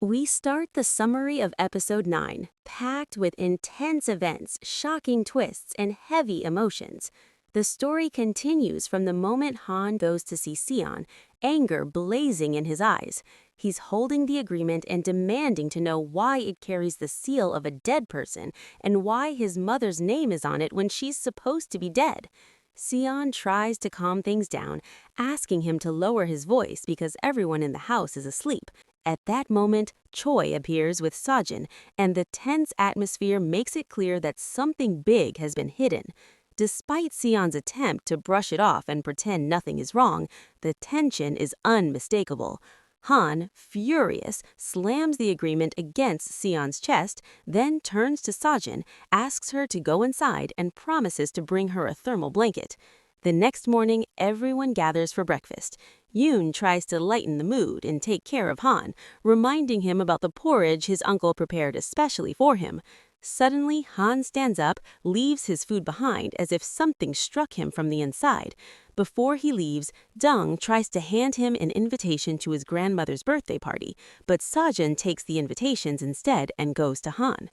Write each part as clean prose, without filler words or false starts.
We start the summary of episode 9, packed with intense events, shocking twists, and heavy emotions. The story continues from the moment Han goes to see Sion, anger blazing in his eyes. He's holding the agreement and demanding to know why it carries the seal of a dead person and why his mother's name is on it when she's supposed to be dead. Sion tries to calm things down, asking him to lower his voice because everyone in the house is asleep. At that moment, Choi appears with Sajin, and the tense atmosphere makes it clear that something big has been hidden. Despite Sion's attempt to brush it off and pretend nothing is wrong, the tension is unmistakable. Han, furious, slams the agreement against Sion's chest, then turns to Sajin, asks her to go inside, and promises to bring her a thermal blanket. The next morning, everyone gathers for breakfast. Yoon tries to lighten the mood and take care of Han, reminding him about the porridge his uncle prepared especially for him. Suddenly, Han stands up, leaves his food behind as if something struck him from the inside. Before he leaves, Dong tries to hand him an invitation to his grandmother's birthday party, but Sajin takes the invitations instead and goes to Han.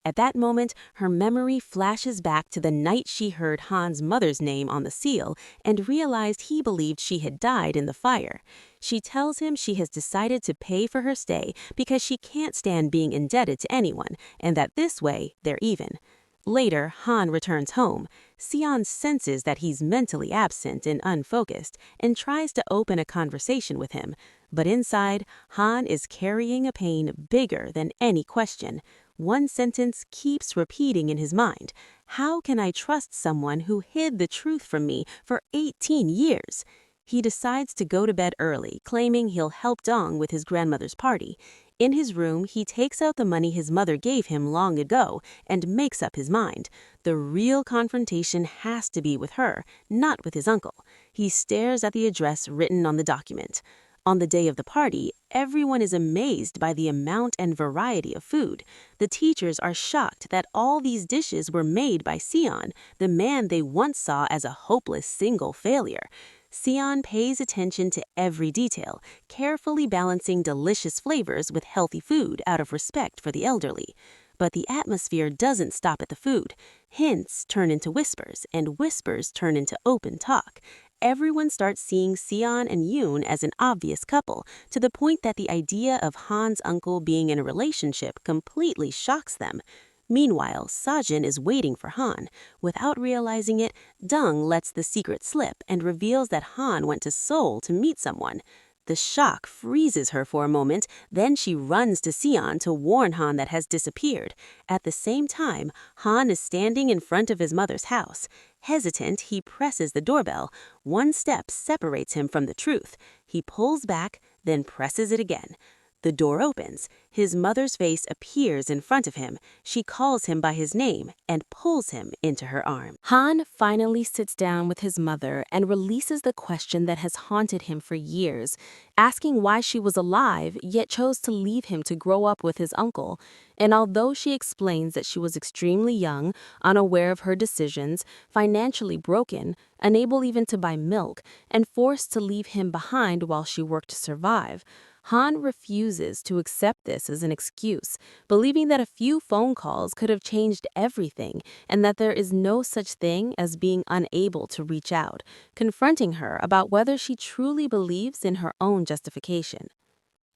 At that moment, her memory flashes back to the night she heard Han's mother's name on the seal and realized he believed she had died in the fire. She tells him she has decided to pay for her stay because she can't stand being indebted to anyone, and that this way, they're even. Later, Han returns home. Sion senses that he's mentally absent and unfocused and tries to open a conversation with him. But inside, Han is carrying a pain bigger than any question. One sentence keeps repeating in his mind. How can I trust someone who hid the truth from me for 18 years? He decides to go to bed early, claiming he'll help Dong with his grandmother's party. In his room, he takes out the money his mother gave him long ago and makes up his mind. The real confrontation has to be with her, not with his uncle. He stares at the address written on the document. On the day of the party, everyone is amazed by the amount and variety of food. The teachers are shocked that all these dishes were made by Sion, the man they once saw as a hopeless single failure. Sion pays attention to every detail, carefully balancing delicious flavors with healthy food out of respect for the elderly. But the atmosphere doesn't stop at the food. Hints turn into whispers, and whispers turn into open talk. Everyone starts seeing Sion and Yoon as an obvious couple, to the point that the idea of Han's uncle being in a relationship completely shocks them. Meanwhile, Sajin is waiting for Han. Without realizing it, Dong lets the secret slip and reveals that Han went to Seoul to meet someone. The shock freezes her for a moment, then she runs to Sion to warn Han that has disappeared. At the same time, Han is standing in front of his mother's house. Hesitant, he presses the doorbell. One step separates him from the truth. He pulls back, then presses it again. The door opens. His mother's face appears in front of him. She calls him by his name and pulls him into her arms. Han finally sits down with his mother and releases the question that has haunted him for years, asking why she was alive yet chose to leave him to grow up with his uncle. And although she explains that she was extremely young, unaware of her decisions, financially broken, unable even to buy milk, and forced to leave him behind while she worked to survive, Han refuses to accept this as an excuse, believing that a few phone calls could have changed everything and that there is no such thing as being unable to reach out, confronting her about whether she truly believes in her own justification.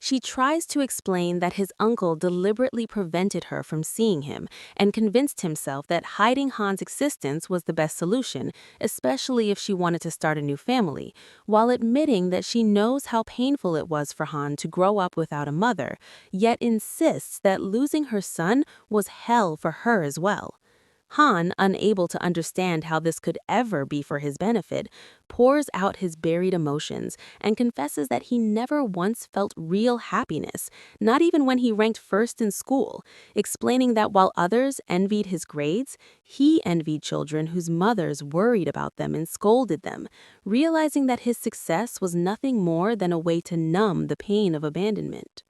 She tries to explain that his uncle deliberately prevented her from seeing him and convinced himself that hiding Han's existence was the best solution, especially if she wanted to start a new family, while admitting that she knows how painful it was for Han to grow up without a mother, yet insists that losing her son was hell for her as well. Han, unable to understand how this could ever be for his benefit, pours out his buried emotions and confesses that he never once felt real happiness, not even when he ranked first in school, explaining that while others envied his grades, he envied children whose mothers worried about them and scolded them, realizing that his success was nothing more than a way to numb the pain of abandonment.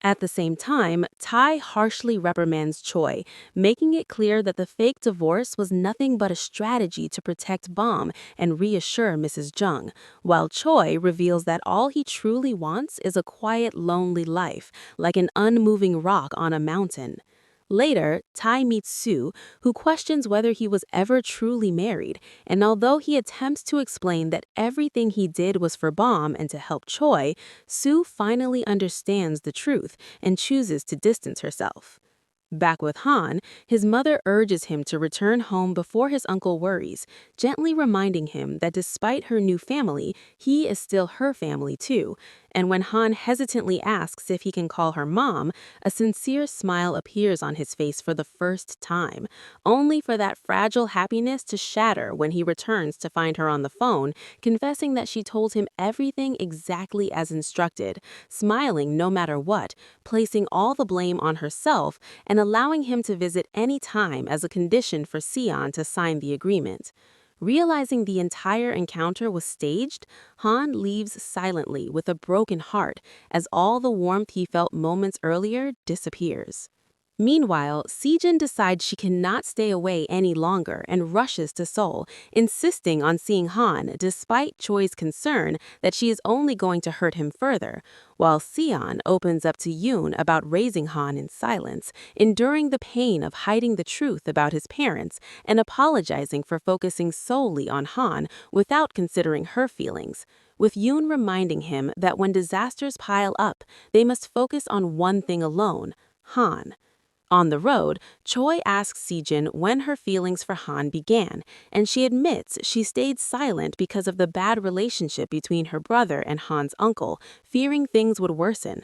At the same time, Tai harshly reprimands Choi, making it clear that the fake divorce was nothing but a strategy to protect Bom and reassure Mrs. Jung, while Choi reveals that all he truly wants is a quiet, lonely life, like an unmoving rock on a mountain. Later, Tai meets Sue, who questions whether he was ever truly married, and although he attempts to explain that everything he did was for Bom and to help Choi, Sue finally understands the truth and chooses to distance herself. Back with Han, his mother urges him to return home before his uncle worries, gently reminding him that despite her new family, he is still her family too. And when Han hesitantly asks if he can call her mom, a sincere smile appears on his face for the first time, only for that fragile happiness to shatter when he returns to find her on the phone, confessing that she told him everything exactly as instructed, smiling no matter what, placing all the blame on herself, and allowing him to visit any time as a condition for Sion to sign the agreement. Realizing the entire encounter was staged, Han leaves silently with a broken heart as all the warmth he felt moments earlier disappears. Meanwhile, Sejin decides she cannot stay away any longer and rushes to Seoul, insisting on seeing Han despite Choi's concern that she is only going to hurt him further, while Sion opens up to Yoon about raising Han in silence, enduring the pain of hiding the truth about his parents and apologizing for focusing solely on Han without considering her feelings, with Yoon reminding him that when disasters pile up, they must focus on one thing alone, Han. On the road, Choi asks Sejin when her feelings for Han began, and she admits she stayed silent because of the bad relationship between her brother and Han's uncle, fearing things would worsen.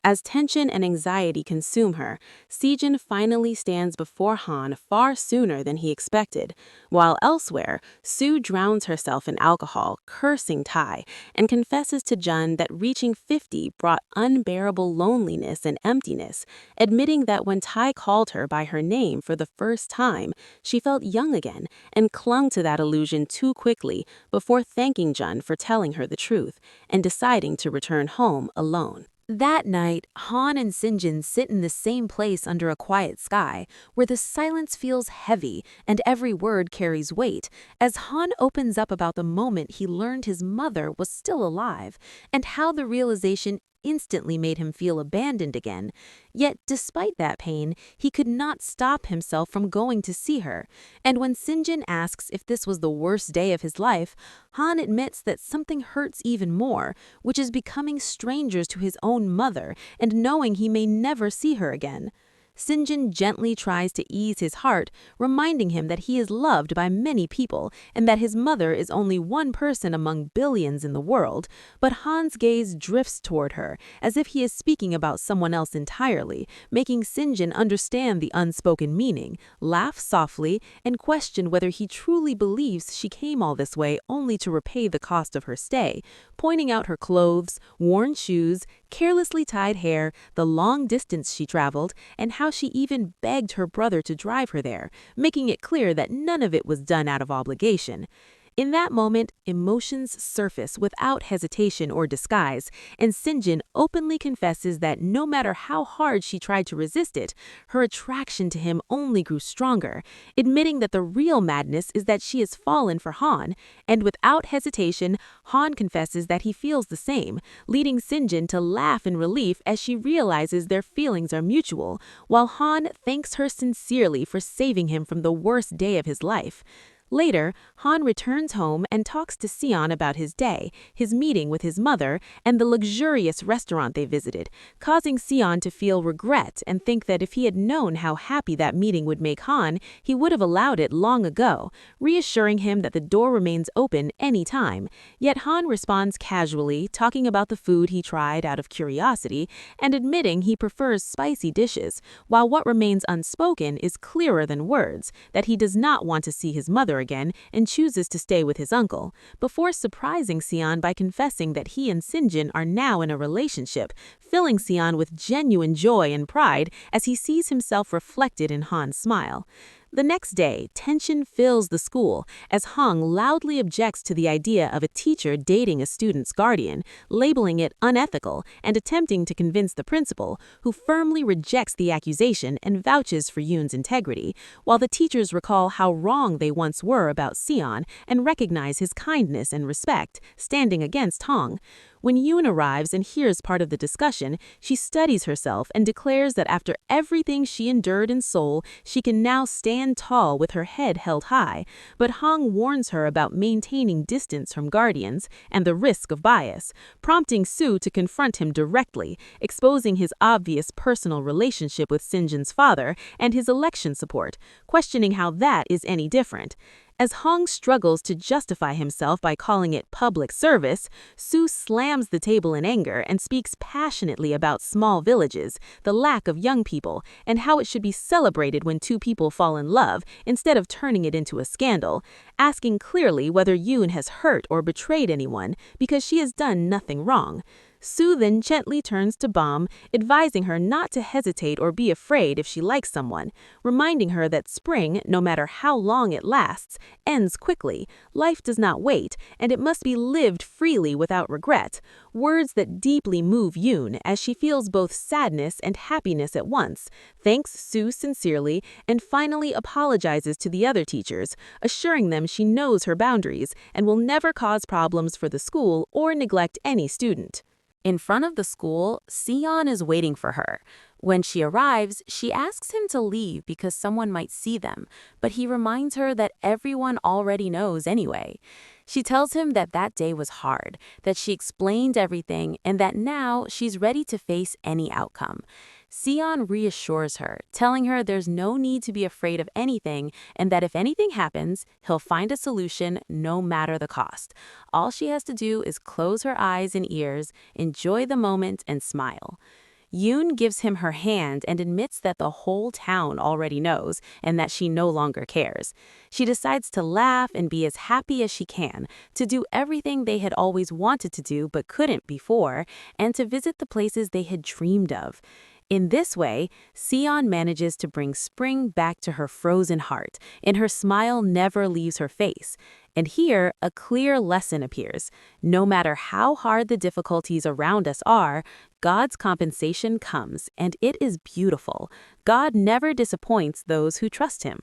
As tension and anxiety consume her, Sejin finally stands before Han far sooner than he expected, while elsewhere, Sue drowns herself in alcohol, cursing Tai, and confesses to Jun that reaching 50 brought unbearable loneliness and emptiness, admitting that when Tai called her by her name for the first time, she felt young again and clung to that illusion too quickly before thanking Jun for telling her the truth and deciding to return home alone. That night, Han and Sinjin sit in the same place under a quiet sky, where the silence feels heavy and every word carries weight, as Han opens up about the moment he learned his mother was still alive, and how the realization instantly made him feel abandoned again. Yet, despite that pain, he could not stop himself from going to see her. And when Sinjin asks if this was the worst day of his life, Han admits that something hurts even more, which is becoming strangers to his own mother and knowing he may never see her again. Sinjin gently tries to ease his heart, reminding him that he is loved by many people and that his mother is only one person among billions in the world, but Han's gaze drifts toward her, as if he is speaking about someone else entirely, making Sinjin understand the unspoken meaning, laugh softly, and question whether he truly believes she came all this way only to repay the cost of her stay, pointing out her clothes, worn shoes, carelessly tied hair, the long distance she traveled, and how she even begged her brother to drive her there, making it clear that none of it was done out of obligation. In that moment, emotions surface without hesitation or disguise, and Sinjin openly confesses that no matter how hard she tried to resist it, her attraction to him only grew stronger, admitting that the real madness is that she has fallen for Han, and without hesitation, Han confesses that he feels the same, leading Sinjin to laugh in relief as she realizes their feelings are mutual, while Han thanks her sincerely for saving him from the worst day of his life. Later, Han returns home and talks to Sion about his day, his meeting with his mother, and the luxurious restaurant they visited, causing Sion to feel regret and think that if he had known how happy that meeting would make Han, he would have allowed it long ago, reassuring him that the door remains open any time. Yet Han responds casually, talking about the food he tried out of curiosity and admitting he prefers spicy dishes, while what remains unspoken is clearer than words, that he does not want to see his mother again and chooses to stay with his uncle, before surprising Sion by confessing that he and Sinjin are now in a relationship, filling Sion with genuine joy and pride as he sees himself reflected in Han's smile. The next day, tension fills the school as Hong loudly objects to the idea of a teacher dating a student's guardian, labeling it unethical and attempting to convince the principal, who firmly rejects the accusation and vouches for Yoon's integrity, while the teachers recall how wrong they once were about Seon and recognize his kindness and respect, standing against Hong. When Yoon arrives and hears part of the discussion, she studies herself and declares that after everything she endured in Seoul, she can now stand tall with her head held high. But Hong warns her about maintaining distance from guardians and the risk of bias, prompting Soo to confront him directly, exposing his obvious personal relationship with Sinjin's father and his election support, questioning how that is any different. As Hong struggles to justify himself by calling it public service, Soo slams the table in anger and speaks passionately about small villages, the lack of young people, and how it should be celebrated when two people fall in love instead of turning it into a scandal, asking clearly whether Yoon has hurt or betrayed anyone because she has done nothing wrong. Soo then gently turns to Bom, advising her not to hesitate or be afraid if she likes someone, reminding her that spring, no matter how long it lasts, ends quickly, life does not wait, and it must be lived freely without regret, words that deeply move Yoon as she feels both sadness and happiness at once, thanks Soo sincerely, and finally apologizes to the other teachers, assuring them she knows her boundaries and will never cause problems for the school or neglect any student. In front of the school, Seon is waiting for her. When she arrives, she asks him to leave because someone might see them, but he reminds her that everyone already knows anyway. She tells him that that day was hard, that she explained everything, and that now she's ready to face any outcome. Seon reassures her, telling her there's no need to be afraid of anything and that if anything happens, he'll find a solution no matter the cost. All she has to do is close her eyes and ears, enjoy the moment, and smile. Yoon gives him her hand and admits that the whole town already knows and that she no longer cares. She decides to laugh and be as happy as she can, to do everything they had always wanted to do but couldn't before, and to visit the places they had dreamed of. In this way, Seon manages to bring spring back to her frozen heart, and her smile never leaves her face. And here, a clear lesson appears. No matter how hard the difficulties around us are, God's compensation comes, and it is beautiful. God never disappoints those who trust him.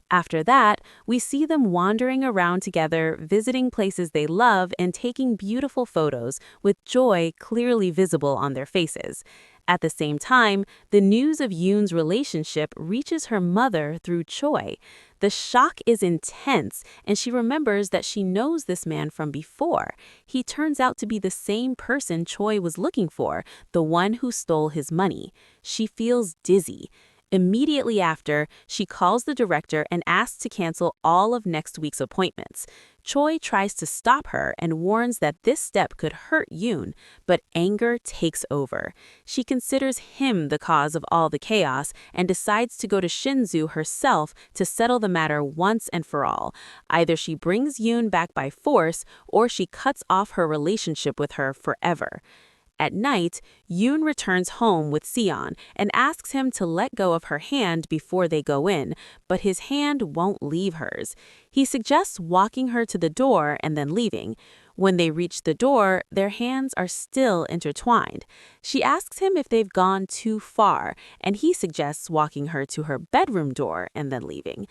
After that, we see them wandering around together, visiting places they love and taking beautiful photos, with joy clearly visible on their faces. At the same time, the news of Yoon's relationship reaches her mother through Choi. The shock is intense, and she remembers that she knows this man from before. He turns out to be the same person Choi was looking for, the one who stole his money. She feels dizzy. Immediately after, she calls the director and asks to cancel all of next week's appointments. Choi tries to stop her and warns that this step could hurt Yoon, but anger takes over. She considers him the cause of all the chaos and decides to go to Shinzu herself to settle the matter once and for all. Either she brings Yoon back by force or she cuts off her relationship with her forever. At night, Yoon returns home with Seon and asks him to let go of her hand before they go in, but his hand won't leave hers. He suggests walking her to the door and then leaving. When they reach the door, their hands are still intertwined. She asks him if they've gone too far, and he suggests walking her to her bedroom door and then leaving.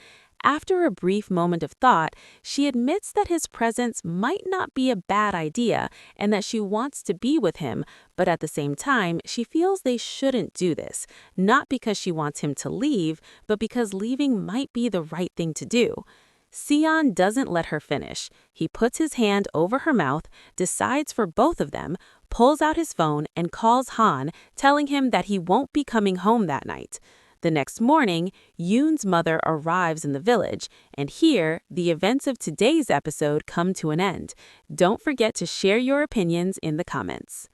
After a brief moment of thought, she admits that his presence might not be a bad idea and that she wants to be with him, but at the same time, she feels they shouldn't do this, not because she wants him to leave, but because leaving might be the right thing to do. Seon doesn't let her finish. He puts his hand over her mouth, decides for both of them, pulls out his phone, and calls Han, telling him that he won't be coming home that night. The next morning, Yoon's mother arrives in the village, and here, the events of today's episode come to an end. Don't forget to share your opinions in the comments.